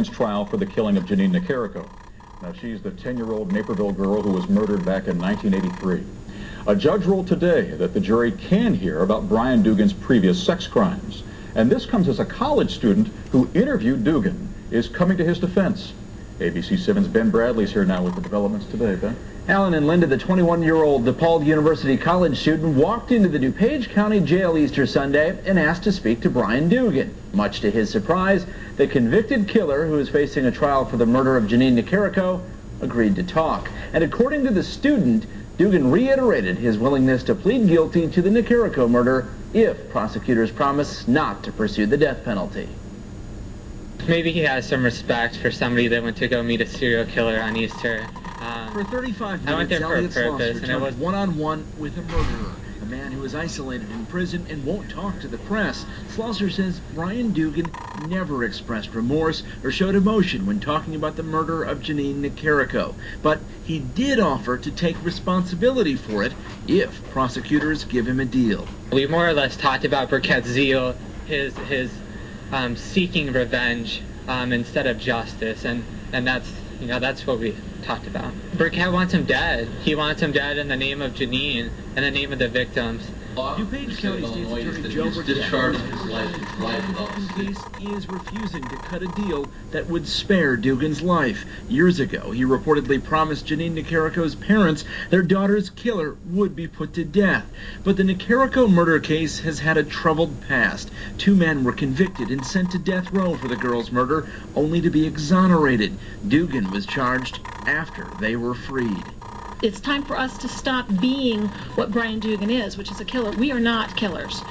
stands trial for the killing of Janine Nicarico. Now, she's the 10-year-old Naperville girl who was murdered back in 1983. A judge ruled today that the jury can hear about Brian Dugan's previous sex crimes. And this comes as a college student who interviewed Dugan is coming to his defense. ABC 7's Ben Bradley's here now with the developments today. Ben? Alan and Linda, the 21-year-old DePaul University college student, walked into the DuPage County jail Easter Sunday and asked to speak to Brian Dugan. Much to his surprise, the convicted killer, who is facing a trial for the murder of Janine Nicarico, agreed to talk. And according to the student, Dugan reiterated his willingness to plead guilty to the Nicarico murder if prosecutors promise not to pursue the death penalty. Maybe he has some respect for somebody that went to go meet a serial killer on Easter. For 35 minutes, I went there for a purpose, and it was one-on-one with a murderer, a man who is isolated in prison and won't talk to the press. Slosser says Brian Dugan never expressed remorse or showed emotion when talking about the murder of Janine Nicarico, but he did offer to take responsibility for it if prosecutors give him a deal. We more or less talked about Birkett's zeal, his seeking revenge instead of justice, and that's what we talked about. Birkett wants him dead. He wants him dead in the name of Janine, in the name of the victims. DuPage County State's Attorney Joe Birkett case is refusing to cut a deal that would spare Dugan's life. Years ago, he reportedly promised Janine Nicarico's parents their daughter's killer would be put to death. But the Nicarico murder case has had a troubled past. 2 men were convicted and sent to death row for the girl's murder, only to be exonerated. Dugan was charged after they were freed. It's time for us to stop being what Brian Dugan is, which is a killer. We are not killers.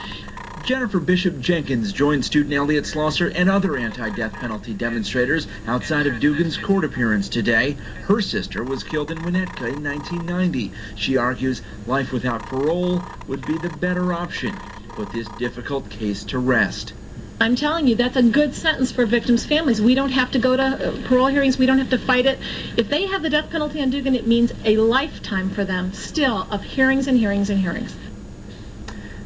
Jennifer Bishop Jenkins joined student Elliot Slosser and other anti-death penalty demonstrators outside of Dugan's court appearance today. Her sister was killed in Winnetka in 1990. She argues life without parole would be the better option to put this difficult case to rest. I'm telling you, that's a good sentence for victims' families. We don't have to go to parole hearings. We don't have to fight it. If they have the death penalty on Dugan, it means a lifetime for them still of hearings and hearings and hearings.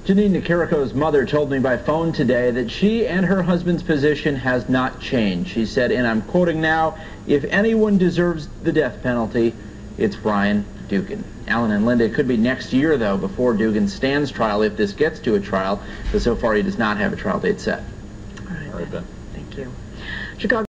Janine Nicarico's mother told me by phone today that she and her husband's position has not changed. She said, and I'm quoting now, if anyone deserves the death penalty, it's Brian Dugan. Alan and Linda, it could be next year, though, before Dugan stands trial, if this gets to a trial, but so far he does not have a trial date set. All right, Ben. Thank you. Chicago.